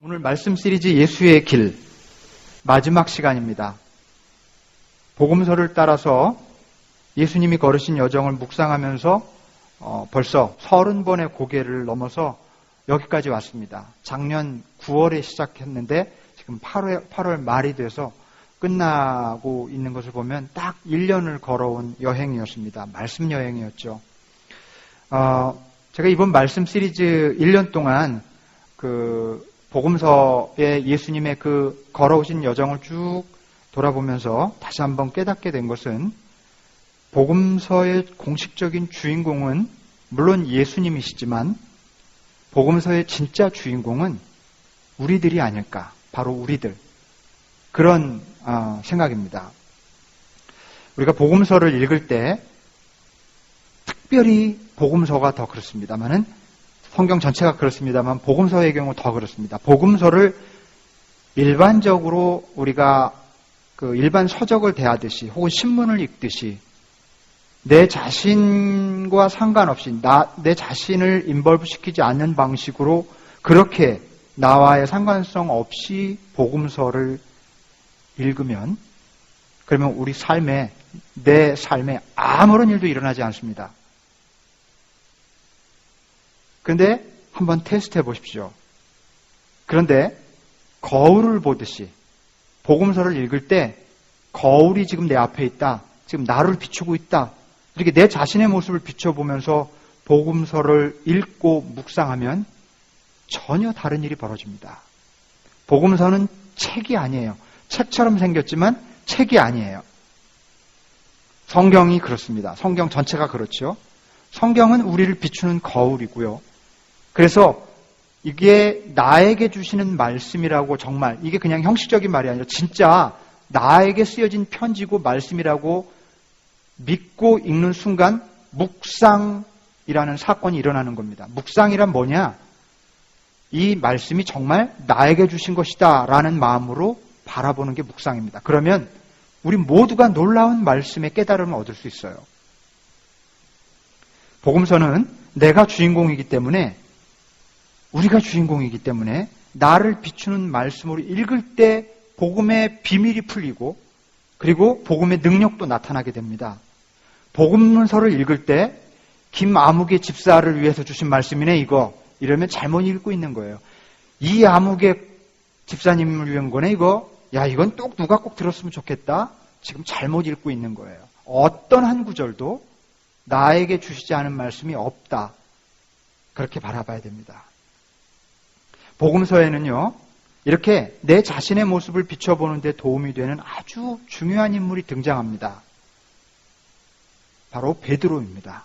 오늘 말씀 시리즈 예수의 길 마지막 시간입니다. 복음서를 따라서 예수님이 걸으신 여정을 묵상하면서 벌써 30번의 고개를 넘어서 여기까지 왔습니다. 작년 9월에 시작했는데 지금 8월 말이 돼서 끝나고 있는 것을 보면 딱 1년을 걸어온 여행이었습니다. 말씀 여행이었죠. 제가 이번 말씀 시리즈 1년 동안 복음서에 예수님의 걸어오신 여정을 쭉 돌아보면서 다시 한번 깨닫게 된 것은 복음서의 공식적인 주인공은 물론 예수님이시지만 복음서의 진짜 주인공은 우리들이 아닐까, 바로 우리들. 그런 생각입니다. 우리가 복음서를 읽을 때 특별히 복음서가 더 그렇습니다만은 성경 전체가 그렇습니다만 복음서의 경우 더 그렇습니다. 복음서를 일반적으로 우리가 일반 서적을 대하듯이 혹은 신문을 읽듯이 내 자신과 상관없이 내 자신을 인벌브 시키지 않는 방식으로 그렇게 나와의 상관성 없이 복음서를 읽으면 그러면 우리 내 삶에 아무런 일도 일어나지 않습니다. 그런데 한번 테스트해 보십시오. 그런데 거울을 보듯이 복음서를 읽을 때 거울이 지금 내 앞에 있다. 지금 나를 비추고 있다. 이렇게 내 자신의 모습을 비춰보면서 복음서를 읽고 묵상하면 전혀 다른 일이 벌어집니다. 복음서는 책이 아니에요. 책처럼 생겼지만 책이 아니에요. 성경이 그렇습니다. 성경 전체가 그렇죠. 성경은 우리를 비추는 거울이고요. 그래서 이게 나에게 주시는 말씀이라고 정말 이게 그냥 형식적인 말이 아니라 진짜 나에게 쓰여진 편지고 말씀이라고 믿고 읽는 순간 묵상이라는 사건이 일어나는 겁니다. 묵상이란 뭐냐? 이 말씀이 정말 나에게 주신 것이다 라는 마음으로 바라보는 게 묵상입니다. 그러면 우리 모두가 놀라운 말씀의 깨달음을 얻을 수 있어요. 복음서는 내가 주인공이기 때문에 우리가 주인공이기 때문에 나를 비추는 말씀으로 읽을 때 복음의 비밀이 풀리고 그리고 복음의 능력도 나타나게 됩니다. 복음서를 읽을 때 김아무개 집사를 위해서 주신 말씀이네 이거 이러면 잘못 읽고 있는 거예요. 이 아무개 집사님을 위한 거네 이거 이건 또 누가 꼭 들었으면 좋겠다 지금 잘못 읽고 있는 거예요. 어떤 한 구절도 나에게 주시지 않은 말씀이 없다. 그렇게 바라봐야 됩니다. 복음서에는요, 이렇게 내 자신의 모습을 비춰보는 데 도움이 되는 아주 중요한 인물이 등장합니다. 바로 베드로입니다.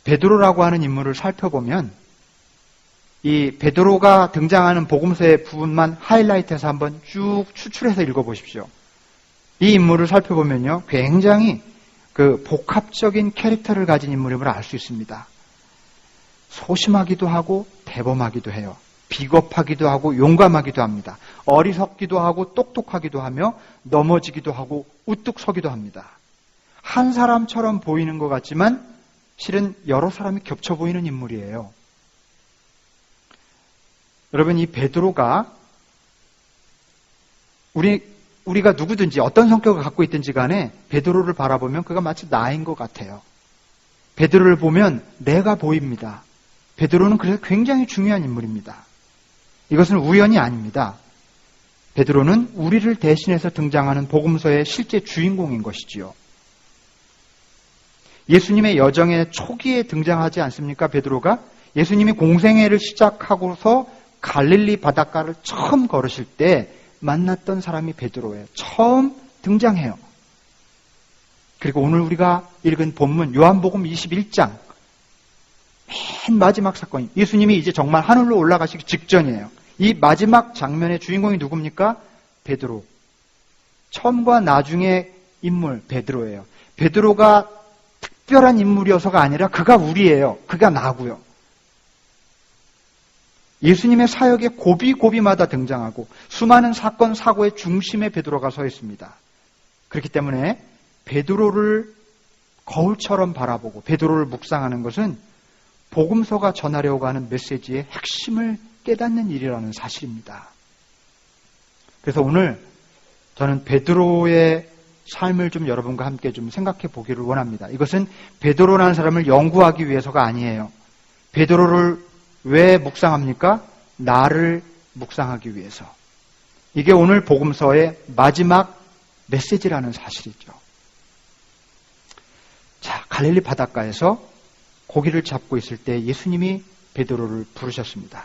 베드로라고 하는 인물을 살펴보면 이 베드로가 등장하는 복음서의 부분만 하이라이트해서 한번 쭉 추출해서 읽어보십시오. 이 인물을 살펴보면요, 굉장히 복합적인 캐릭터를 가진 인물임을 알 수 있습니다. 소심하기도 하고 대범하기도 해요. 비겁하기도 하고 용감하기도 합니다. 어리석기도 하고 똑똑하기도 하며 넘어지기도 하고 우뚝 서기도 합니다. 한 사람처럼 보이는 것 같지만 실은 여러 사람이 겹쳐 보이는 인물이에요. 여러분, 이 베드로가 우리가 누구든지 어떤 성격을 갖고 있든지 간에 베드로를 바라보면 그가 마치 나인 것 같아요. 베드로를 보면 내가 보입니다. 베드로는 그래서 굉장히 중요한 인물입니다. 이것은 우연이 아닙니다. 베드로는 우리를 대신해서 등장하는 복음서의 실제 주인공인 것이지요. 예수님의 여정의 초기에 등장하지 않습니까? 베드로가 예수님이 공생애를 시작하고서 갈릴리 바닷가를 처음 걸으실 때 만났던 사람이 베드로예요. 처음 등장해요. 그리고 오늘 우리가 읽은 본문 요한복음 21장 맨 마지막 사건, 예수님이 이제 정말 하늘로 올라가시기 직전이에요. 이 마지막 장면의 주인공이 누굽니까? 베드로. 처음과 나중의 인물 베드로예요. 베드로가 특별한 인물이어서가 아니라 그가 우리예요. 그가 나고요. 예수님의 사역에 고비고비마다 등장하고 수많은 사건 사고의 중심에 베드로가 서 있습니다. 그렇기 때문에 베드로를 거울처럼 바라보고 베드로를 묵상하는 것은 복음서가 전하려고 하는 메시지의 핵심을 깨닫는 일이라는 사실입니다. 그래서 오늘 저는 베드로의 삶을 좀 여러분과 함께 좀 생각해 보기를 원합니다. 이것은 베드로라는 사람을 연구하기 위해서가 아니에요. 베드로를 왜 묵상합니까? 나를 묵상하기 위해서. 이게 오늘 복음서의 마지막 메시지라는 사실이죠. 자, 갈릴리 바닷가에서 고기를 잡고 있을 때 예수님이 베드로를 부르셨습니다.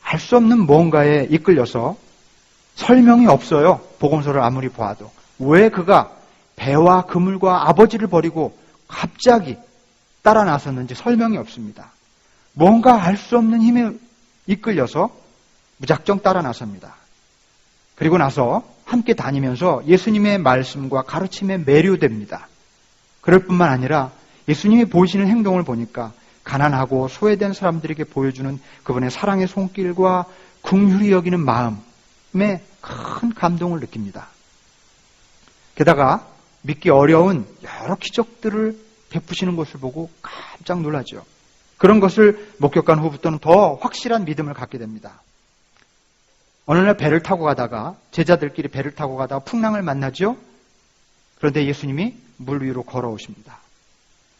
알 수 없는 무언가에 이끌려서 설명이 없어요. 복음서를 아무리 보아도. 왜 그가 배와 그물과 아버지를 버리고 갑자기 따라 나섰는지 설명이 없습니다. 뭔가 알 수 없는 힘에 이끌려서 무작정 따라 나섭니다. 그리고 나서 함께 다니면서 예수님의 말씀과 가르침에 매료됩니다. 그럴 뿐만 아니라 예수님이 보이시는 행동을 보니까 가난하고 소외된 사람들에게 보여주는 그분의 사랑의 손길과 긍휼히 여기는 마음에 큰 감동을 느낍니다. 게다가 믿기 어려운 여러 기적들을 베푸시는 것을 보고 깜짝 놀라죠. 그런 것을 목격한 후부터는 더 확실한 믿음을 갖게 됩니다. 어느 날 배를 타고 가다가 제자들끼리 배를 타고 가다가 풍랑을 만나죠. 그런데 예수님이 물 위로 걸어오십니다.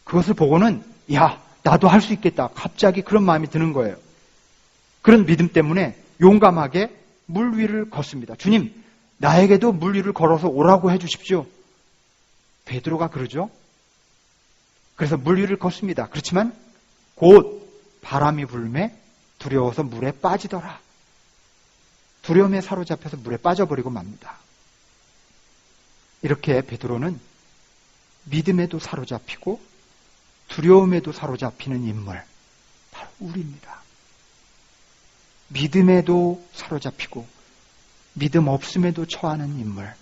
그것을 보고는 야, 나도 할 수 있겠다. 갑자기 그런 마음이 드는 거예요. 그런 믿음 때문에 용감하게 물 위를 걷습니다. 주님, 나에게도 물 위를 걸어서 오라고 해주십시오. 베드로가 그러죠. 그래서 물 위를 걷습니다. 그렇지만 곧 바람이 불매 두려워서 물에 빠지더라. 두려움에 사로잡혀서 물에 빠져버리고 맙니다. 이렇게 베드로는 믿음에도 사로잡히고 두려움에도 사로잡히는 인물, 바로 우리입니다. 믿음에도 사로잡히고 믿음 없음에도 처하는 인물,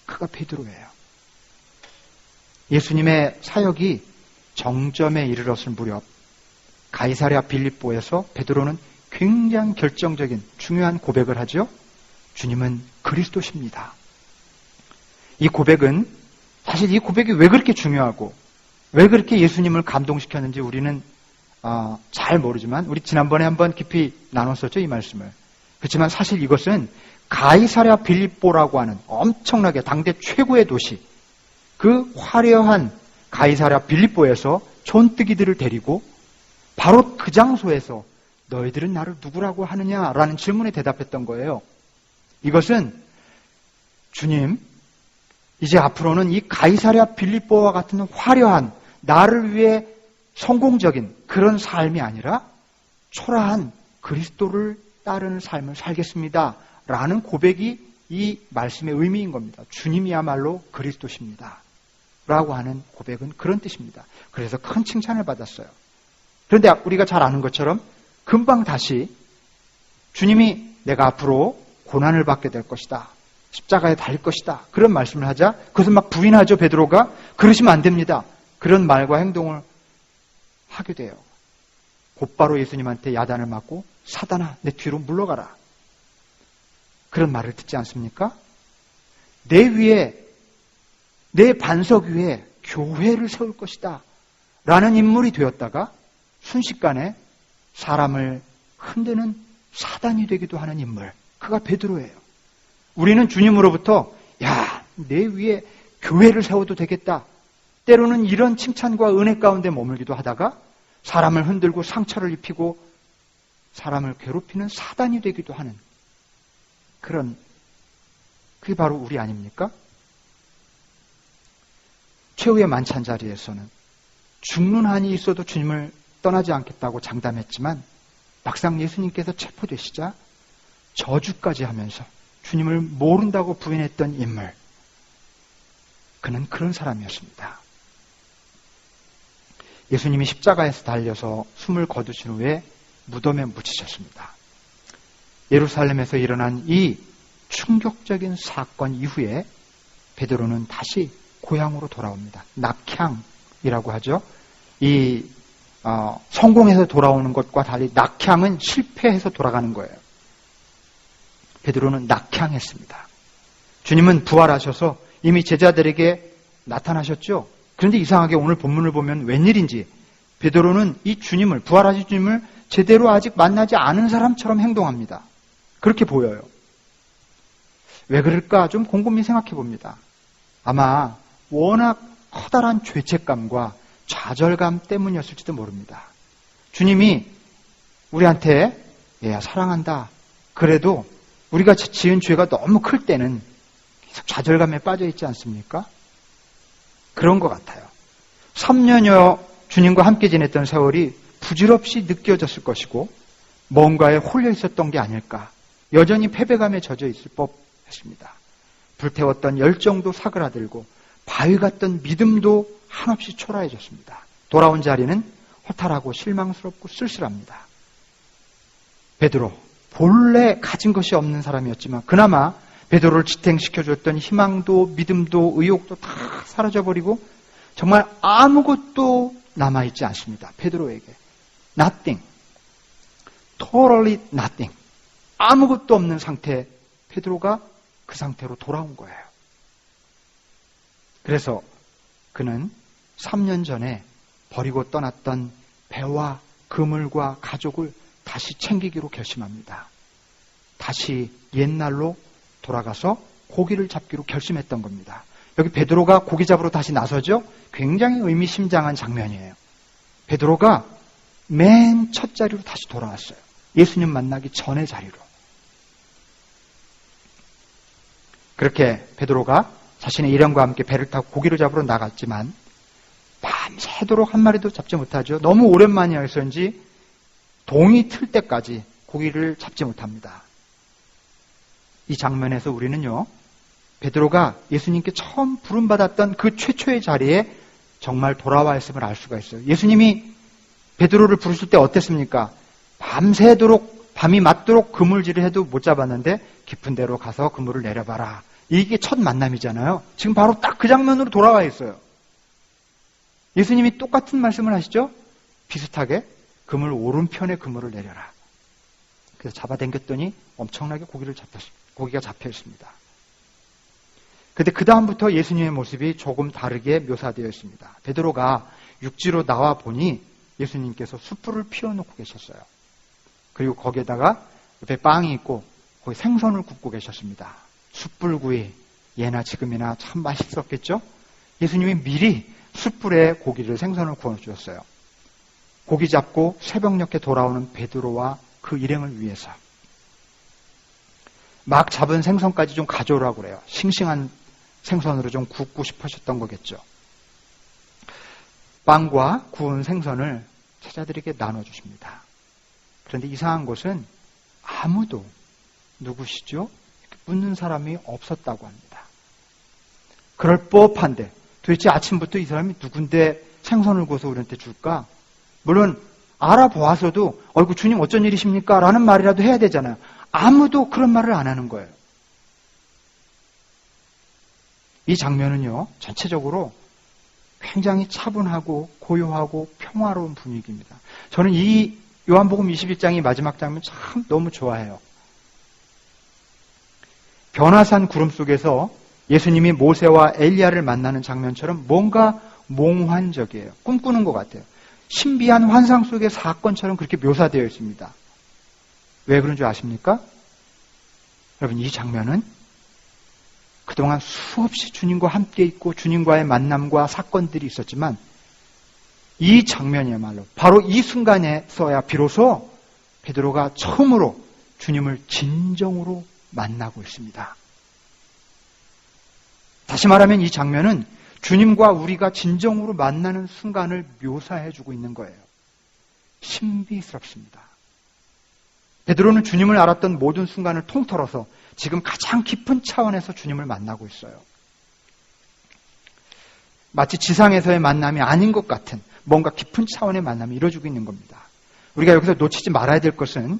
그가 베드로예요. 예수님의 사역이 정점에 이르렀을 무렵 가이사랴 빌립보에서 베드로는 굉장히 결정적인 중요한 고백을 하죠. 주님은 그리스도십니다. 이 고백은 사실 이 고백이 왜 그렇게 중요하고 왜 그렇게 예수님을 감동시켰는지 우리는 잘 모르지만 우리 지난번에 한번 깊이 나눴었죠, 이 말씀을. 그렇지만 사실 이것은 가이사랴 빌립보라고 하는 엄청나게 당대 최고의 도시, 그 화려한 가이사랴 빌립보에서 촌뜨기들을 데리고 바로 그 장소에서 너희들은 나를 누구라고 하느냐라는 질문에 대답했던 거예요. 이것은 주님, 이제 앞으로는 이 가이사랴 빌립보와 같은 화려한 나를 위해 성공적인 그런 삶이 아니라 초라한 그리스도를 따르는 삶을 살겠습니다. 라는 고백이 이 말씀의 의미인 겁니다. 주님이야말로 그리스도십니다. 라고 하는 고백은 그런 뜻입니다. 그래서 큰 칭찬을 받았어요. 그런데 우리가 잘 아는 것처럼 금방 다시 주님이 내가 앞으로 고난을 받게 될 것이다. 십자가에 달릴 것이다. 그런 말씀을 하자 그것을 막 부인하죠, 베드로가. 그러시면 안 됩니다. 그런 말과 행동을 하게 돼요. 곧바로 예수님한테 야단을 맞고 사단아, 내 뒤로 물러가라. 그런 말을 듣지 않습니까? 내 위에, 내 반석 위에 교회를 세울 것이다. 라는 인물이 되었다가 순식간에 사람을 흔드는 사단이 되기도 하는 인물. 그가 베드로예요. 우리는 주님으로부터 야, 내 위에 교회를 세워도 되겠다. 때로는 이런 칭찬과 은혜 가운데 머물기도 하다가 사람을 흔들고 상처를 입히고 사람을 괴롭히는 사단이 되기도 하는 그런, 그게 바로 우리 아닙니까? 최후의 만찬 자리에서는 죽는 한이 있어도 주님을 떠나지 않겠다고 장담했지만 막상 예수님께서 체포되시자 저주까지 하면서 주님을 모른다고 부인했던 인물, 그는 그런 사람이었습니다. 예수님이 십자가에서 달려서 숨을 거두신 후에 무덤에 묻히셨습니다. 예루살렘에서 일어난 이 충격적인 사건 이후에 베드로는 다시 고향으로 돌아옵니다. 낙향이라고 하죠. 이 성공해서 돌아오는 것과 달리 낙향은 실패해서 돌아가는 거예요. 베드로는 낙향했습니다. 주님은 부활하셔서 이미 제자들에게 나타나셨죠. 그런데 이상하게 오늘 본문을 보면 웬일인지 베드로는 이 주님을, 부활하신 주님을 제대로 아직 만나지 않은 사람처럼 행동합니다. 그렇게 보여요. 왜 그럴까 좀 곰곰이 생각해 봅니다. 아마 워낙 커다란 죄책감과 좌절감 때문이었을지도 모릅니다. 주님이 우리한테 얘야 사랑한다. 그래도 우리가 지은 죄가 너무 클 때는 계속 좌절감에 빠져 있지 않습니까? 그런 것 같아요. 3년여 주님과 함께 지냈던 세월이 부질없이 느껴졌을 것이고 뭔가에 홀려 있었던 게 아닐까. 여전히 패배감에 젖어 있을 법했습니다. 불태웠던 열정도 사그라들고 바위 같던 믿음도 한없이 초라해졌습니다. 돌아온 자리는 허탈하고 실망스럽고 쓸쓸합니다. 베드로, 본래 가진 것이 없는 사람이었지만 그나마 베드로를 지탱시켜줬던 희망도 믿음도 의욕도 다 사라져버리고 정말 아무것도 남아있지 않습니다. 베드로에게. Nothing. Totally nothing. 아무것도 없는 상태 베드로가 그 상태로 돌아온 거예요. 그래서 그는 3년 전에 버리고 떠났던 배와 그물과 가족을 다시 챙기기로 결심합니다. 다시 옛날로 돌아가서 고기를 잡기로 결심했던 겁니다. 여기 베드로가 고기 잡으러 다시 나서죠? 굉장히 의미심장한 장면이에요. 베드로가 맨 첫 자리로 다시 돌아왔어요. 예수님 만나기 전의 자리로. 그렇게 베드로가 자신의 일행과 함께 배를 타고 고기를 잡으러 나갔지만 밤새도록 한 마리도 잡지 못하죠. 너무 오랜만이어서인지 동이 틀 때까지 고기를 잡지 못합니다. 이 장면에서 우리는요, 베드로가 예수님께 처음 부름받았던 그 최초의 자리에 정말 돌아와 있음을 알 수가 있어요. 예수님이 베드로를 부르실 때 어땠습니까? 밤새도록 밤이 맞도록 그물질을 해도 못 잡았는데 깊은 데로 가서 그물을 내려봐라. 이게 첫 만남이잖아요. 지금 바로 딱 그 장면으로 돌아와 있어요. 예수님이 똑같은 말씀을 하시죠? 비슷하게 그물 오른편에 그물을 내려라. 그래서 잡아당겼더니 엄청나게 고기가 잡혀 있습니다. 그런데 그 다음부터 예수님의 모습이 조금 다르게 묘사되어 있습니다. 베드로가 육지로 나와 보니 예수님께서 숯불을 피워놓고 계셨어요. 그리고 거기에다가 옆에 빵이 있고 거기 생선을 굽고 계셨습니다. 숯불구이, 예나 지금이나 참 맛있었겠죠? 예수님이 미리 숯불에 고기를 생선을 구워주셨어요. 고기 잡고 새벽녘에 돌아오는 베드로와 그 일행을 위해서. 막 잡은 생선까지 좀 가져오라고 그래요. 싱싱한 생선으로 좀 굽고 싶으셨던 거겠죠. 빵과 구운 생선을 제자들에게 나눠주십니다. 그런데 이상한 것은 아무도 누구시죠? 묻는 사람이 없었다고 합니다. 그럴 법한데 도대체 아침부터 이 사람이 누군데 생선을 구워서 우리한테 줄까? 물론 알아보아서도 어이구 주님 어쩐 일이십니까? 라는 말이라도 해야 되잖아요. 아무도 그런 말을 안 하는 거예요. 이 장면은요, 전체적으로 굉장히 차분하고 고요하고 평화로운 분위기입니다. 저는 이 요한복음 21장이 마지막 장면 참 너무 좋아해요. 변화산 구름 속에서 예수님이 모세와 엘리야를 만나는 장면처럼 뭔가 몽환적이에요. 꿈꾸는 것 같아요. 신비한 환상 속의 사건처럼 그렇게 묘사되어 있습니다. 왜 그런 줄 아십니까? 여러분, 이 장면은 그동안 수없이 주님과 함께 있고 주님과의 만남과 사건들이 있었지만 이 장면이야말로 바로 이 순간에서야 비로소 베드로가 처음으로 주님을 진정으로 만나고 있습니다. 다시 말하면 이 장면은 주님과 우리가 진정으로 만나는 순간을 묘사해주고 있는 거예요. 신비스럽습니다. 베드로는 주님을 알았던 모든 순간을 통틀어서 지금 가장 깊은 차원에서 주님을 만나고 있어요. 마치 지상에서의 만남이 아닌 것 같은 뭔가 깊은 차원의 만남이 이루어지고 있는 겁니다. 우리가 여기서 놓치지 말아야 될 것은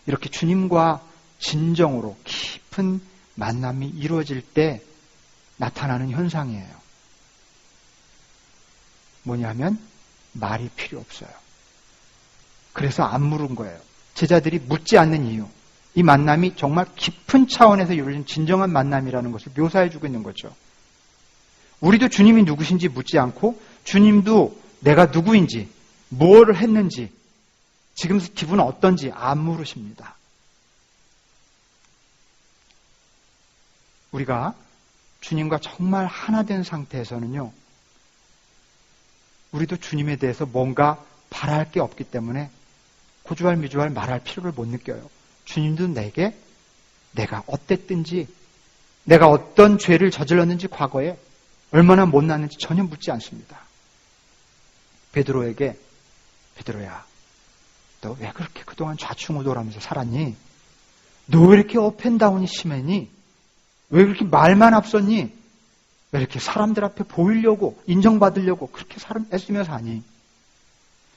이렇게 주님과 진정으로 깊은 만남이 이루어질 때 나타나는 현상이에요. 뭐냐면 말이 필요 없어요. 그래서 안 물은 거예요. 제자들이 묻지 않는 이유. 이 만남이 정말 깊은 차원에서 이루어진 진정한 만남이라는 것을 묘사해주고 있는 거죠. 우리도 주님이 누구신지 묻지 않고 주님도 내가 누구인지, 무엇을 했는지 지금 기분은 어떤지 안 물으십니다. 우리가 주님과 정말 하나 된 상태에서는요, 우리도 주님에 대해서 뭔가 바랄 게 없기 때문에 고주할 미주할 말할 필요를 못 느껴요. 주님도 내게 내가 어땠든지, 내가 어떤 죄를 저질렀는지 과거에 얼마나 못났는지 전혀 묻지 않습니다. 베드로에게, 베드로야, 너 왜 그렇게 그동안 좌충우돌하면서 살았니? 너 왜 이렇게 업앤다운이 심했니? 왜 그렇게 말만 앞섰니? 왜 이렇게 사람들 앞에 보이려고, 인정받으려고 그렇게 애쓰며 사니?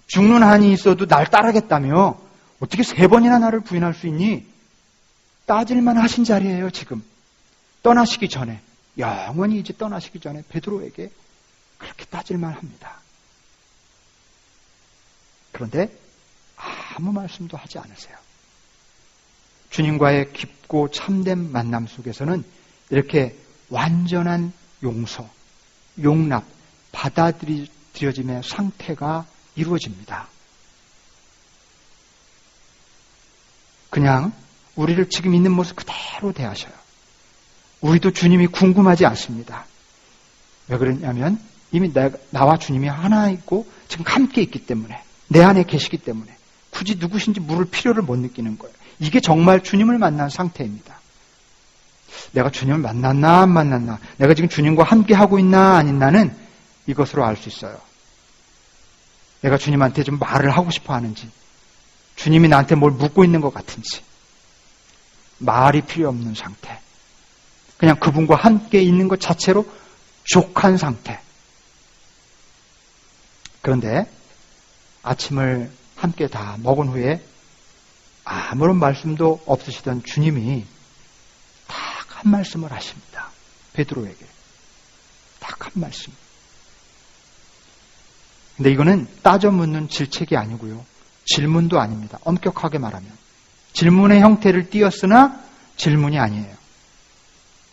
죽는 한이 있어도 날 따르겠다며 어떻게 3번이나 나를 부인할 수 있니? 따질만 하신 자리예요, 지금. 떠나시기 전에, 영원히 이제 떠나시기 전에 베드로에게 그렇게 따질만 합니다. 그런데 아무 말씀도 하지 않으세요. 주님과의 깊고 참된 만남 속에서는 이렇게 완전한 용서, 용납, 받아들여짐의 상태가 이루어집니다. 그냥 우리를 지금 있는 모습 그대로 대하셔요. 우리도 주님이 궁금하지 않습니다. 왜 그러냐면 이미 나와 주님이 하나 있고 지금 함께 있기 때문에, 내 안에 계시기 때문에 굳이 누구신지 물을 필요를 못 느끼는 거예요. 이게 정말 주님을 만난 상태입니다. 내가 주님을 만났나 안 만났나, 내가 지금 주님과 함께 하고 있나 안 있나는 이것으로 알 수 있어요. 내가 주님한테 좀 말을 하고 싶어 하는지, 주님이 나한테 뭘 묻고 있는 것 같은지, 말이 필요 없는 상태, 그냥 그분과 함께 있는 것 자체로 족한 상태. 그런데 아침을 함께 다 먹은 후에 아무런 말씀도 없으시던 주님이 딱 한 말씀을 하십니다. 베드로에게 딱 한 말씀. 근데 이거는 따져 묻는 질책이 아니고요, 질문도 아닙니다. 엄격하게 말하면 질문의 형태를 띄었으나 질문이 아니에요.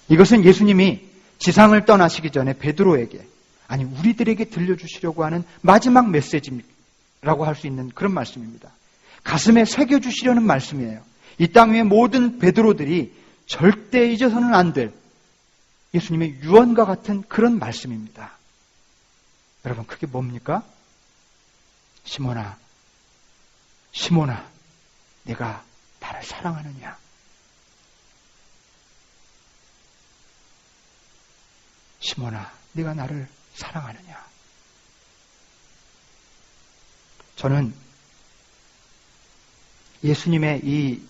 이것은 예수님이 지상을 떠나시기 전에 베드로에게, 아니 우리들에게 들려주시려고 하는 마지막 메시지라고 할 수 있는 그런 말씀입니다. 가슴에 새겨주시려는 말씀이에요. 이 땅 위의 모든 베드로들이 절대 잊어서는 안 될 예수님의 유언과 같은 그런 말씀입니다. 여러분, 그게 뭡니까? 시몬아, 시몬아, 네가 나를 사랑하느냐? 시몬아, 네가 나를 사랑하느냐? 저는 예수님의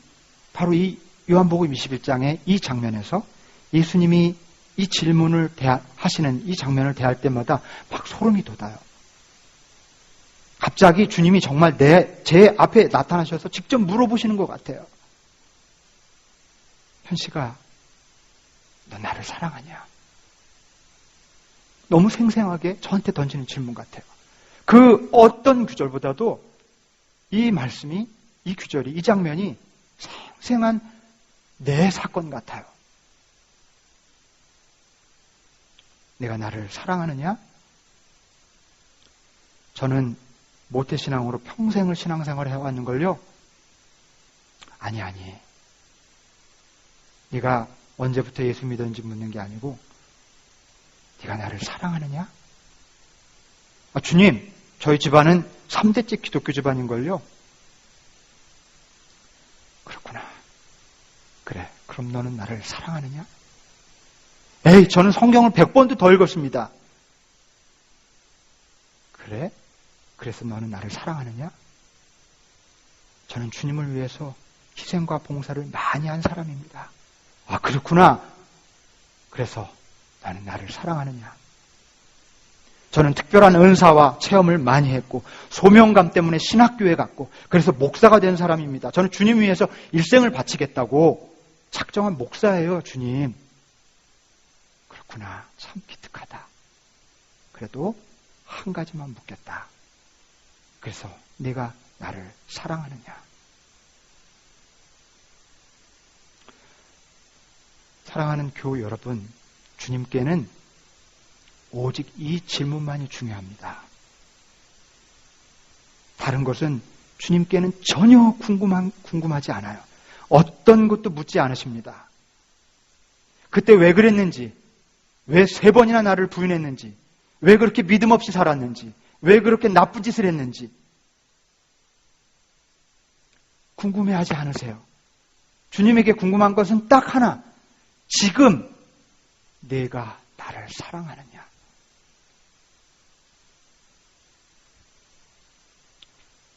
바로 이 요한복음 21장의 이 장면에서 예수님이 이 질문을 하시는 이 장면을 대할 때마다 막 소름이 돋아요. 갑자기 주님이 정말 제 앞에 나타나셔서 직접 물어보시는 것 같아요. 현식아, 너 나를 사랑하냐? 너무 생생하게 저한테 던지는 질문 같아요. 그 어떤 구절보다도 이 말씀이, 이 구절이, 이 장면이 생생한 내 사건 같아요. 내가 나를 사랑하느냐? 저는 모태신앙으로 평생을 신앙생활을 해왔는걸요. 아니. 네가 언제부터 예수 믿었는지 묻는 게 아니고, 네가 나를 사랑하느냐? 주님, 저희 집안은 3대째 기독교 집안인걸요. 그렇구나. 그래, 그럼 너는 나를 사랑하느냐? 에이, 저는 성경을 100번도 더 읽었습니다. 그래? 그래서 너는 나를 사랑하느냐? 저는 주님을 위해서 희생과 봉사를 많이 한 사람입니다. 아, 그렇구나. 그래서 나는 나를 사랑하느냐? 저는 특별한 은사와 체험을 많이 했고 소명감 때문에 신학교에 갔고 그래서 목사가 된 사람입니다. 저는 주님 위해서 일생을 바치겠다고 작정한 목사예요, 주님. 그렇구나. 참 기특하다. 그래도 한 가지만 묻겠다. 그래서 네가 나를 사랑하느냐? 사랑하는 교우 여러분, 주님께는 오직 이 질문만이 중요합니다. 다른 것은 주님께는 전혀 궁금하지 않아요. 어떤 것도 묻지 않으십니다. 그때 왜 그랬는지, 왜 3번이나 나를 부인했는지, 왜 그렇게 믿음 없이 살았는지, 왜 그렇게 나쁜 짓을 했는지 궁금해하지 않으세요. 주님에게 궁금한 것은 딱 하나, 지금 내가 나를 사랑하느냐.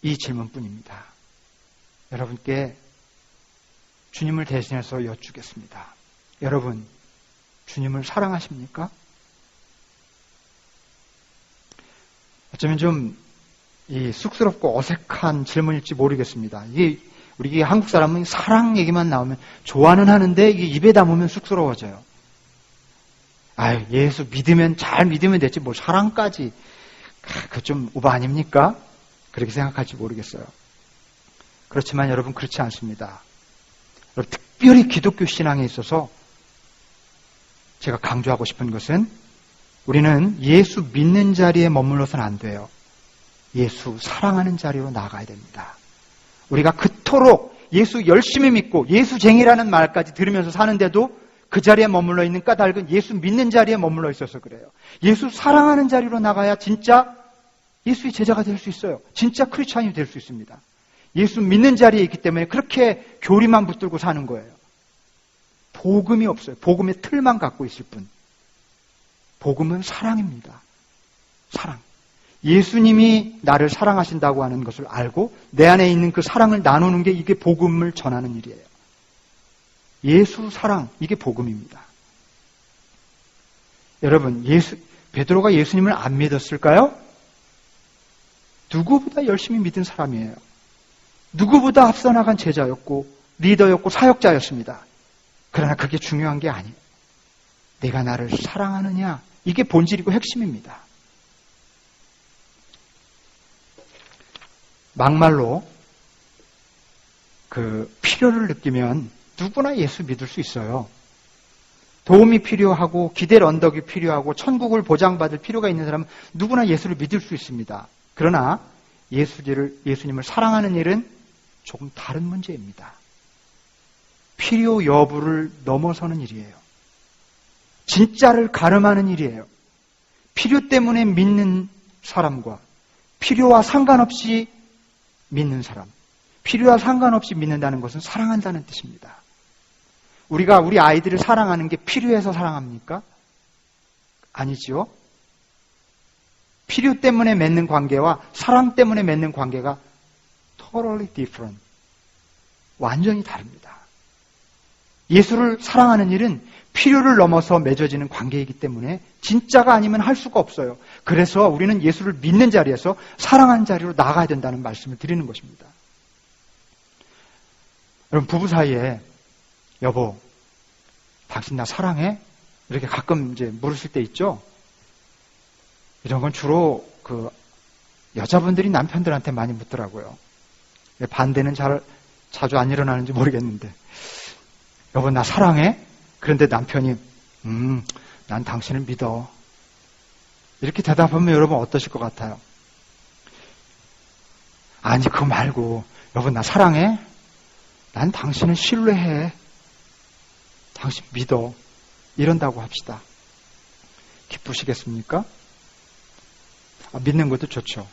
이 질문뿐입니다. 여러분께 주님을 대신해서 여쭙겠습니다. 여러분, 주님을 사랑하십니까? 어쩌면 좀 쑥스럽고 어색한 질문일지 모르겠습니다. 우리 한국 사람은 사랑 얘기만 나오면 좋아는 하는데 이게 입에 담으면 쑥스러워져요. 예수 잘 믿으면 됐지 뭐 사랑까지. 그거 좀 오바 아닙니까? 그렇게 생각할지 모르겠어요. 그렇지만 여러분, 그렇지 않습니다. 특별히 기독교 신앙에 있어서 제가 강조하고 싶은 것은 우리는 예수 믿는 자리에 머물러서는 안 돼요. 예수 사랑하는 자리로 나가야 됩니다. 우리가 그토록 예수 열심히 믿고 예수쟁이라는 말까지 들으면서 사는데도 그 자리에 머물러 있는 까닭은 예수 믿는 자리에 머물러 있어서 그래요. 예수 사랑하는 자리로 나가야 진짜 예수의 제자가 될 수 있어요. 진짜 크리스찬이 될 수 있습니다. 예수 믿는 자리에 있기 때문에 그렇게 교리만 붙들고 사는 거예요. 복음이 없어요. 복음의 틀만 갖고 있을 뿐. 복음은 사랑입니다. 사랑. 예수님이 나를 사랑하신다고 하는 것을 알고 내 안에 있는 그 사랑을 나누는 게 이게 복음을 전하는 일이에요. 예수 사랑, 이게 복음입니다. 여러분, 베드로가 예수님을 안 믿었을까요? 누구보다 열심히 믿은 사람이에요. 누구보다 앞서 나간 제자였고 리더였고 사역자였습니다. 그러나 그게 중요한 게 아니에요. 내가 나를 사랑하느냐, 이게 본질이고 핵심입니다. 막말로 필요를 느끼면 누구나 예수 믿을 수 있어요. 도움이 필요하고 기댈 언덕이 필요하고 천국을 보장받을 필요가 있는 사람은 누구나 예수를 믿을 수 있습니다. 그러나 예수님을 사랑하는 일은 조금 다른 문제입니다. 필요 여부를 넘어서는 일이에요. 진짜를 가늠하는 일이에요. 필요 때문에 믿는 사람과 필요와 상관없이 믿는 사람, 필요와 상관없이 믿는다는 것은 사랑한다는 뜻입니다. 우리가 우리 아이들을 사랑하는 게 필요해서 사랑합니까? 아니죠. 필요 때문에 맺는 관계와 사랑 때문에 맺는 관계가 totally different. 완전히 다릅니다. 예수를 사랑하는 일은 필요를 넘어서 맺어지는 관계이기 때문에 진짜가 아니면 할 수가 없어요. 그래서 우리는 예수를 믿는 자리에서 사랑하는 자리로 나가야 된다는 말씀을 드리는 것입니다. 여러분, 부부 사이에 여보, 당신 나 사랑해? 이렇게 가끔 이제 물으실 때 있죠? 이런 건 주로 여자분들이 남편들한테 많이 묻더라고요. 반대는 자주 안 일어나는지 모르겠는데, 여보, 나 사랑해? 그런데 남편이, 난 당신을 믿어. 이렇게 대답하면 여러분 어떠실 것 같아요? 아니, 그거 말고, 여보, 나 사랑해? 난 당신을 신뢰해. 당신 믿어. 이런다고 합시다. 기쁘시겠습니까? 믿는 것도 좋죠.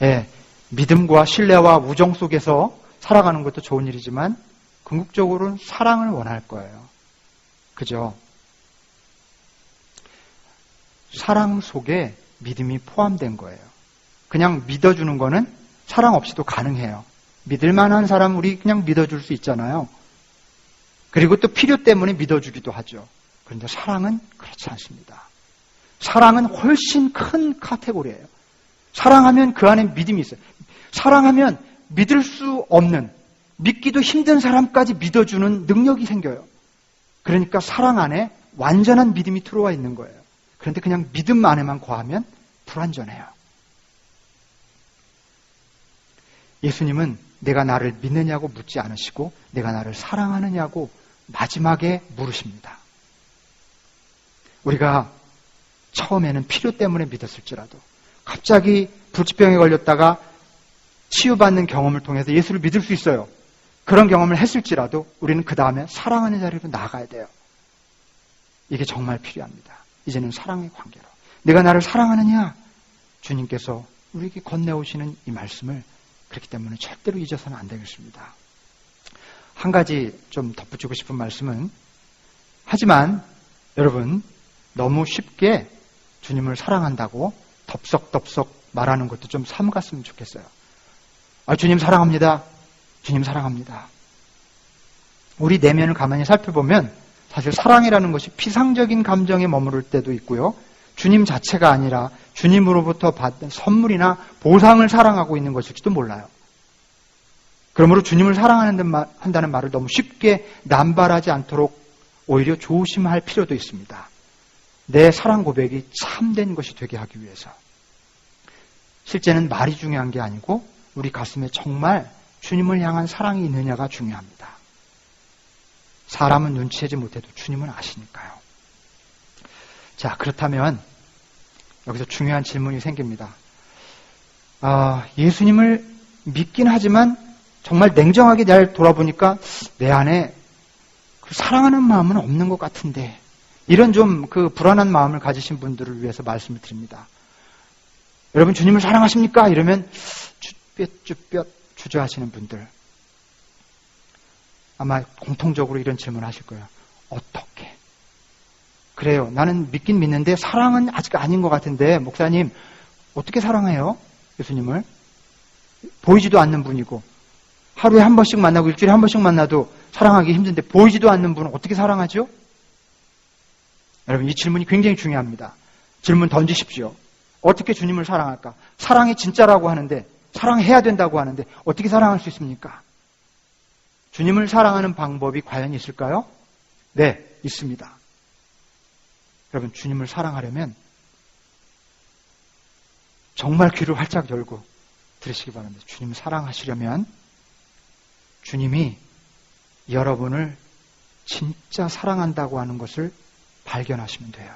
예, 믿음과 신뢰와 우정 속에서 살아가는 것도 좋은 일이지만 궁극적으로는 사랑을 원할 거예요. 그죠? 사랑 속에 믿음이 포함된 거예요. 그냥 믿어주는 거는 사랑 없이도 가능해요. 믿을 만한 사람 우리 그냥 믿어줄 수 있잖아요. 그리고 또 필요 때문에 믿어주기도 하죠. 그런데 사랑은 그렇지 않습니다. 사랑은 훨씬 큰 카테고리예요. 사랑하면 그 안에 믿음이 있어요. 사랑하면 믿을 수 없는, 믿기도 힘든 사람까지 믿어주는 능력이 생겨요. 그러니까 사랑 안에 완전한 믿음이 들어와 있는 거예요. 그런데 그냥 믿음 안에만 거하면 불완전해요. 예수님은 내가 나를 믿느냐고 묻지 않으시고 내가 나를 사랑하느냐고 마지막에 물으십니다. 우리가 처음에는 필요 때문에 믿었을지라도 갑자기 불치병에 걸렸다가 치유받는 경험을 통해서 예수를 믿을 수 있어요. 그런 경험을 했을지라도 우리는 그 다음에 사랑하는 자리로 나아가야 돼요. 이게 정말 필요합니다. 이제는 사랑의 관계로. 내가 나를 사랑하느냐? 주님께서 우리에게 건네오시는 이 말씀을 그렇기 때문에 절대로 잊어서는 안 되겠습니다. 한 가지 좀 덧붙이고 싶은 말씀은, 하지만 여러분 너무 쉽게 주님을 사랑한다고 덥석덥석 말하는 것도 좀 삼갔으면 좋겠어요. 주님 사랑합니다. 주님 사랑합니다. 우리 내면을 가만히 살펴보면 사실 사랑이라는 것이 피상적인 감정에 머무를 때도 있고요. 주님 자체가 아니라 주님으로부터 받은 선물이나 보상을 사랑하고 있는 것일지도 몰라요. 그러므로 주님을 사랑한다는 말을 너무 쉽게 남발하지 않도록 오히려 조심할 필요도 있습니다. 내 사랑 고백이 참된 것이 되게 하기 위해서. 실제는 말이 중요한 게 아니고 우리 가슴에 정말 주님을 향한 사랑이 있느냐가 중요합니다. 사람은 눈치채지 못해도 주님은 아시니까요. 자, 그렇다면 여기서 중요한 질문이 생깁니다. 예수님을 믿긴 하지만 정말 냉정하게 날 돌아보니까 내 안에 그 사랑하는 마음은 없는 것 같은데, 이런 좀 그 불안한 마음을 가지신 분들을 위해서 말씀을 드립니다. 여러분 주님을 사랑하십니까? 이러면 쭈뼛쭈뼛 주저하시는 분들 아마 공통적으로 이런 질문을 하실 거예요. 어떻게? 그래요. 나는 믿긴 믿는데 사랑은 아직 아닌 것 같은데 목사님 어떻게 사랑해요? 예수님을 보이지도 않는 분이고 하루에 한 번씩 만나고 일주일에 한 번씩 만나도 사랑하기 힘든데 보이지도 않는 분은 어떻게 사랑하죠? 여러분 이 질문이 굉장히 중요합니다. 질문 던지십시오. 어떻게 주님을 사랑할까? 사랑이 진짜라고 하는데, 사랑해야 된다고 하는데 어떻게 사랑할 수 있습니까? 주님을 사랑하는 방법이 과연 있을까요? 네, 있습니다. 여러분 주님을 사랑하려면 정말 귀를 활짝 열고 들으시기 바랍니다. 주님을 사랑하시려면 주님이 여러분을 진짜 사랑한다고 하는 것을 발견하시면 돼요.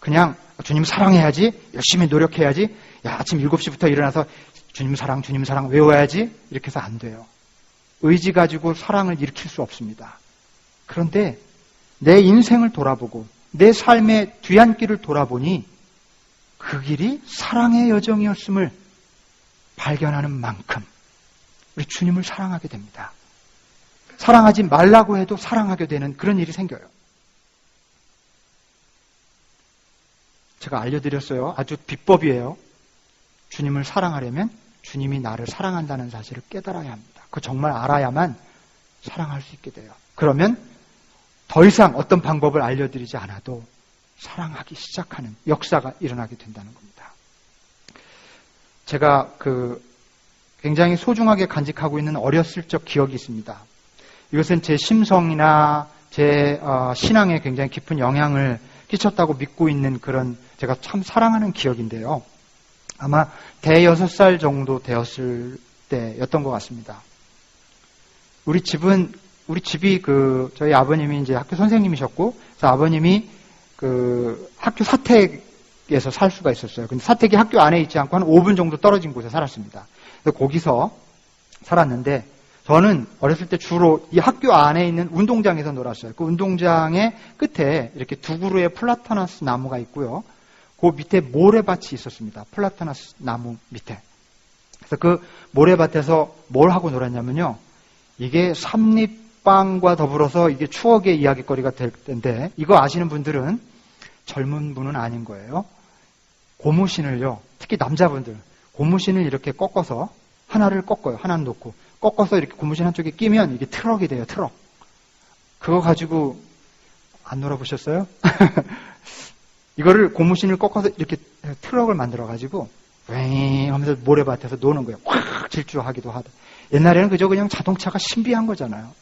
그냥 주님 사랑해야지, 열심히 노력해야지, 아침 7시부터 일어나서 주님 사랑 외워야지 이렇게 해서 안 돼요. 의지 가지고 사랑을 일으킬 수 없습니다. 그런데 내 인생을 돌아보고 내 삶의 뒤안길을 돌아보니 그 길이 사랑의 여정이었음을 발견하는 만큼 우리 주님을 사랑하게 됩니다. 사랑하지 말라고 해도 사랑하게 되는 그런 일이 생겨요. 제가 알려드렸어요. 아주 비법이에요. 주님을 사랑하려면 주님이 나를 사랑한다는 사실을 깨달아야 합니다. 그거 정말 알아야만 사랑할 수 있게 돼요. 그러면 더 이상 어떤 방법을 알려드리지 않아도 사랑하기 시작하는 역사가 일어나게 된다는 겁니다. 제가 굉장히 소중하게 간직하고 있는 어렸을 적 기억이 있습니다. 이것은 제 심성이나 제 신앙에 굉장히 깊은 영향을 끼쳤다고 믿고 있는 그런 제가 참 사랑하는 기억인데요. 아마 대여섯 정도 되었을 때였던 것 같습니다. 우리 집이 저희 아버님이 이제 학교 선생님이셨고, 그래서 아버님이 학교 사택에서 살 수가 있었어요. 근데 사택이 학교 안에 있지 않고 한 5분 정도 떨어진 곳에 살았습니다. 그래서 거기서 살았는데, 저는 어렸을 때 주로 이 학교 안에 있는 운동장에서 놀았어요. 그 운동장의 끝에 이렇게 두 그루의 플라타나스 나무가 있고요. 그 밑에 모래밭이 있었습니다. 플라타나스 나무 밑에. 그래서 그 모래밭에서 뭘 하고 놀았냐면요. 이게 삼립방과 더불어서 이게 추억의 이야기거리가 될 텐데, 이거 아시는 분들은 젊은 분은 아닌 거예요. 고무신을요, 특히 남자분들, 고무신을 이렇게 꺾어서 하나를 꺾어요. 하나는 놓고. 꺾어서 이렇게 고무신 한쪽에 끼면 이게 트럭이 돼요, 트럭. 그거 가지고 안 놀아보셨어요? 이거를 고무신을 꺾어서 이렇게 트럭을 만들어가지고 왱 하면서 모래밭에서 노는 거예요. 확 질주하기도 하다. 옛날에는 그냥 자동차가 신비한 거잖아요.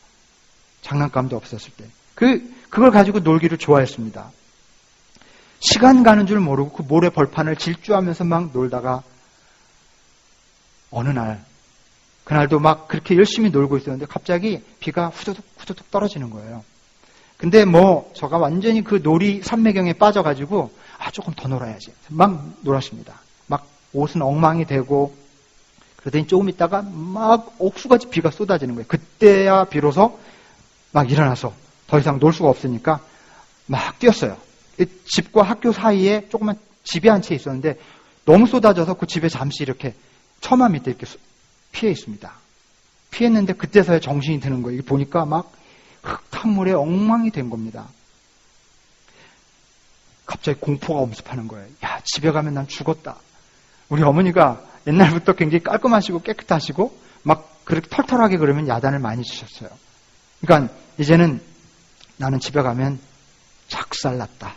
장난감도 없었을 때. 그걸 가지고 놀기를 좋아했습니다. 시간 가는 줄 모르고 그 모래 벌판을 질주하면서 막 놀다가 어느 날, 그날도 막 그렇게 열심히 놀고 있었는데 갑자기 비가 후두둑 떨어지는 거예요. 근데 제가 완전히 그 놀이 산매경에 빠져가지고 조금 더 놀아야지. 막 놀았습니다. 막 옷은 엉망이 되고 그러더니 조금 있다가 막 옥수같이 비가 쏟아지는 거예요. 그때야 비로소 막 일어나서 더 이상 놀 수가 없으니까 막 뛰었어요. 집과 학교 사이에 조그만 집이 한 채 있었는데 너무 쏟아져서 그 집에 잠시 이렇게 처마 밑에 이렇게 피해 있습니다. 피했는데 그때서야 정신이 드는 거예요. 보니까 막 흙탕물에 엉망이 된 겁니다. 갑자기 공포가 엄습하는 거예요. 야, 집에 가면 난 죽었다. 우리 어머니가 옛날부터 굉장히 깔끔하시고 깨끗하시고 막 그렇게 털털하게 그러면 야단을 많이 주셨어요. 그러니까 이제는 나는 집에 가면 작살났다.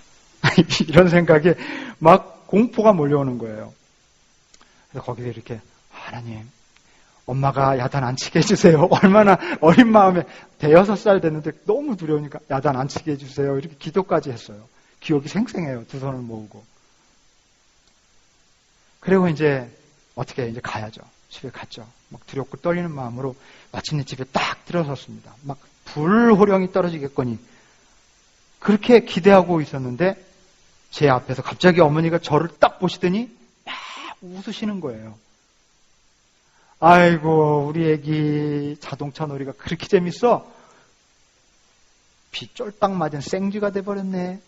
이런 생각에 막 공포가 몰려오는 거예요. 그래서 거기서 이렇게 하나님, 엄마가 야단 안 치게 해주세요. 얼마나 어린 마음에 5살 됐는데 너무 두려우니까 야단 안 치게 해주세요. 이렇게 기도까지 했어요. 기억이 생생해요. 두 손을 모으고. 그리고 이제 어떻게 이제 가야죠. 집에 갔죠. 막 두렵고 떨리는 마음으로 마침내 집에 딱 들어섰습니다. 막 불호령이 떨어지겠거니 그렇게 기대하고 있었는데 제 앞에서 갑자기 어머니가 저를 딱 보시더니 막 웃으시는 거예요. 아이고, 우리 애기 자동차 놀이가 그렇게 재밌어? 비 쫄딱 맞은 생쥐가 돼버렸네.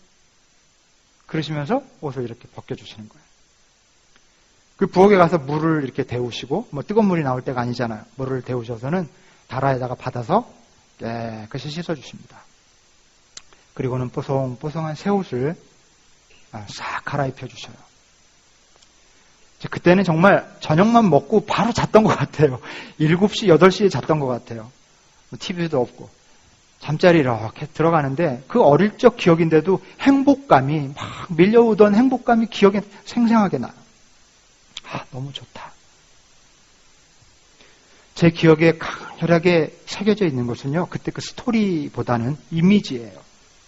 그러시면서 옷을 이렇게 벗겨주시는 거예요. 그 부엌에 가서 물을 이렇게 데우시고, 뭐 뜨거운 물이 나올 때가 아니잖아요. 물을 데우셔서는 다라에다가 받아서 깨끗이 씻어주십니다. 그리고는 뽀송뽀송한 새 옷을 싹 갈아입혀 주셔요. 그때는 정말 저녁만 먹고 바로 잤던 것 같아요. 7시, 8시에 잤던 것 같아요. TV도 없고. 잠자리 이렇게 들어가는데 그 어릴 적 기억인데도 행복감이 막 밀려오던 행복감이 기억에 생생하게 나요. 아, 너무 좋다. 제 기억에 강렬하게 새겨져 있는 것은요, 그때 그 스토리보다는 이미지예요.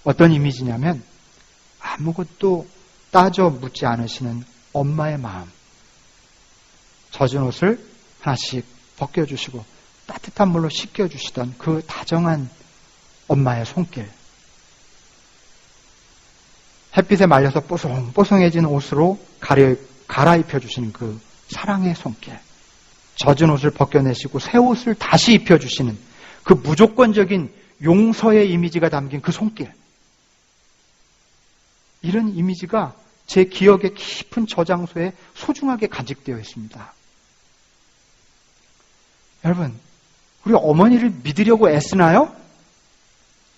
어떤 이미지냐면 아무것도 따져 묻지 않으시는 엄마의 마음. 젖은 옷을 하나씩 벗겨주시고 따뜻한 물로 씻겨주시던 그 다정한 엄마의 손길. 햇빛에 말려서 뽀송뽀송해진 옷으로 갈아입혀주시는 그 사랑의 손길. 젖은 옷을 벗겨내시고 새 옷을 다시 입혀주시는 그 무조건적인 용서의 이미지가 담긴 그 손길. 이런 이미지가 제 기억의 깊은 저장소에 소중하게 간직되어 있습니다. 여러분, 우리 어머니를 믿으려고 애쓰나요?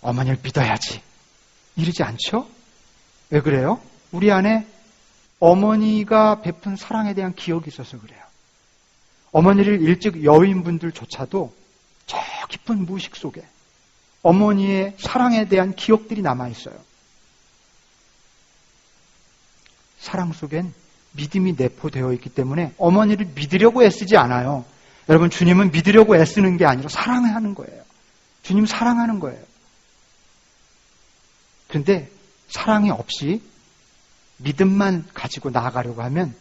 어머니를 믿어야지. 이러지 않죠? 왜 그래요? 우리 안에 어머니가 베푼 사랑에 대한 기억이 있어서 그래요. 어머니를 일찍 여인분들조차도 저 깊은 무의식 속에 어머니의 사랑에 대한 기억들이 남아있어요. 사랑 속엔 믿음이 내포되어 있기 때문에 어머니를 믿으려고 애쓰지 않아요. 여러분, 주님은 믿으려고 애쓰는 게 아니라 사랑하는 거예요. 주님 사랑하는 거예요. 그런데 사랑이 없이 믿음만 가지고 나아가려고 하면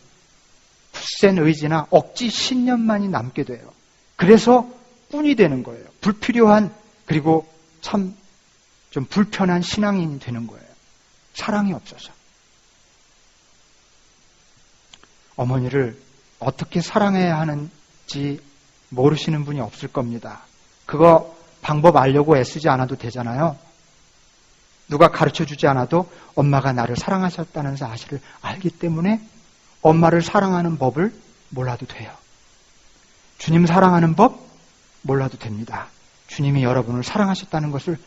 굳센 의지나 억지 신념만이 남게 돼요. 그래서 꾼이 되는 거예요. 불필요한, 그리고 참 좀 불편한 신앙인이 되는 거예요. 사랑이 없어서. 어머니를 어떻게 사랑해야 하는지 모르시는 분이 없을 겁니다. 그거 방법 알려고 애쓰지 않아도 되잖아요. 누가 가르쳐주지 않아도 엄마가 나를 사랑하셨다는 사실을 알기 때문에 엄마를 사랑하는 법을 몰라도 돼요. 주님 사랑하는 법 몰라도 됩니다. 주님이 여러분을 사랑하셨다는 것을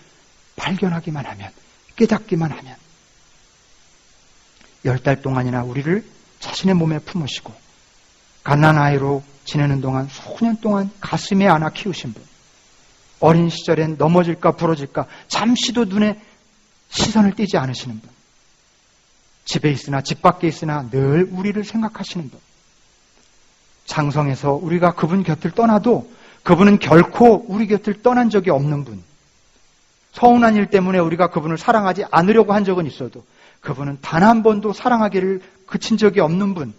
발견하기만 하면, 깨닫기만 하면 10달 동안이나 우리를 자신의 몸에 품으시고 갓난아이로 지내는 동안 수년 동안 가슴에 안아 키우신 분, 어린 시절엔 넘어질까 부러질까 잠시도 눈에 시선을 띄지 않으시는 분, 집에 있으나 집 밖에 있으나 늘 우리를 생각하시는 분, 장성에서 우리가 그분 곁을 떠나도 그분은 결코 우리 곁을 떠난 적이 없는 분, 서운한 일 때문에 우리가 그분을 사랑하지 않으려고 한 적은 있어도 그분은 단 한 번도 사랑하기를 그친 적이 없는 분,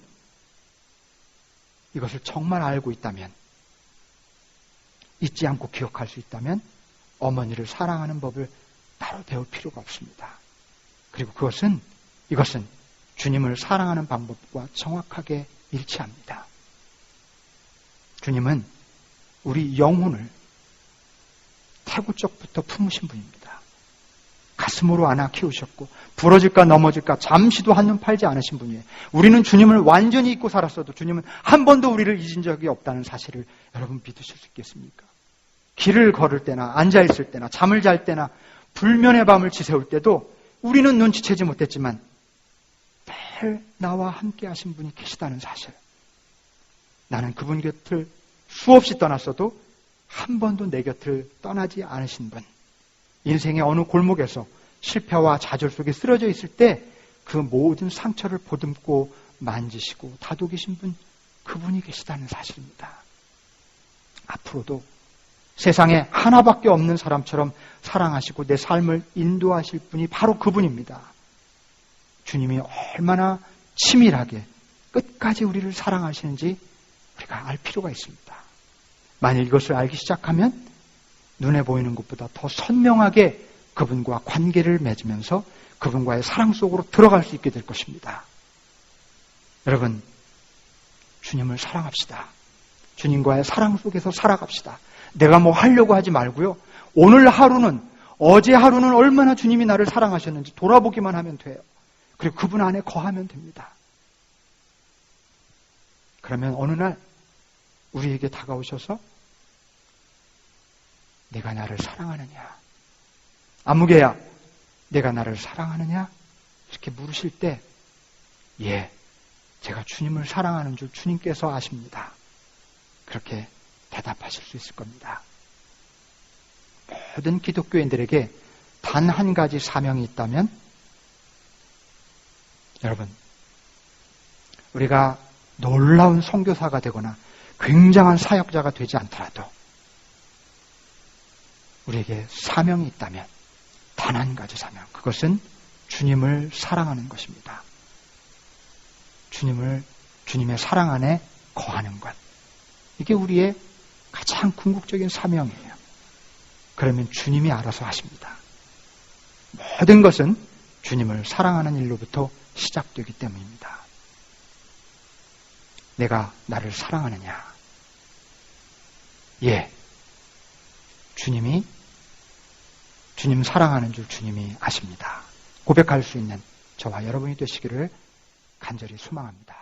이것을 정말 알고 있다면, 잊지 않고 기억할 수 있다면 어머니를 사랑하는 법을 따로 배울 필요가 없습니다. 그리고 이것은 주님을 사랑하는 방법과 정확하게 일치합니다. 주님은 우리 영혼을 태고적부터 품으신 분입니다. 가슴으로 안아 키우셨고 부러질까 넘어질까 잠시도 한눈 팔지 않으신 분이에요. 우리는 주님을 완전히 잊고 살았어도 주님은 한 번도 우리를 잊은 적이 없다는 사실을 여러분 믿으실 수 있겠습니까? 길을 걸을 때나 앉아있을 때나 잠을 잘 때나 불면의 밤을 지새울 때도 우리는 눈치채지 못했지만 늘 나와 함께 하신 분이 계시다는 사실. 나는 그분 곁을 수없이 떠났어도 한 번도 내 곁을 떠나지 않으신 분. 인생의 어느 골목에서 실패와 좌절 속에 쓰러져 있을 때 그 모든 상처를 보듬고 만지시고 다독이신 분, 그분이 계시다는 사실입니다. 앞으로도 세상에 하나밖에 없는 사람처럼 사랑하시고 내 삶을 인도하실 분이 바로 그분입니다. 주님이 얼마나 치밀하게 끝까지 우리를 사랑하시는지 우리가 알 필요가 있습니다. 만일 이것을 알기 시작하면 눈에 보이는 것보다 더 선명하게 그분과 관계를 맺으면서 그분과의 사랑 속으로 들어갈 수 있게 될 것입니다. 여러분, 주님을 사랑합시다. 주님과의 사랑 속에서 살아갑시다. 내가 뭐 하려고 하지 말고요. 오늘 하루는, 어제 하루는 얼마나 주님이 나를 사랑하셨는지 돌아보기만 하면 돼요. 그리고 그분 안에 거하면 됩니다. 그러면 어느 날 우리에게 다가오셔서 내가 나를 사랑하느냐? 아무개야, 내가 나를 사랑하느냐? 이렇게 물으실 때, 예, 제가 주님을 사랑하는 줄 주님께서 아십니다. 그렇게 대답하실 수 있을 겁니다. 모든 기독교인들에게 단 한 가지 사명이 있다면, 여러분, 우리가 놀라운 선교사가 되거나 굉장한 사역자가 되지 않더라도 우리에게 사명이 있다면 단 한 가지 사명, 그것은 주님을 사랑하는 것입니다. 주님의 사랑 안에 거하는 것, 이게 우리의 가장 궁극적인 사명이에요. 그러면 주님이 알아서 하십니다. 모든 것은 주님을 사랑하는 일로부터 시작되기 때문입니다. 내가 나를 사랑하느냐? 예, 주님 사랑하는 줄 주님이 아십니다. 고백할 수 있는 저와 여러분이 되시기를 간절히 소망합니다.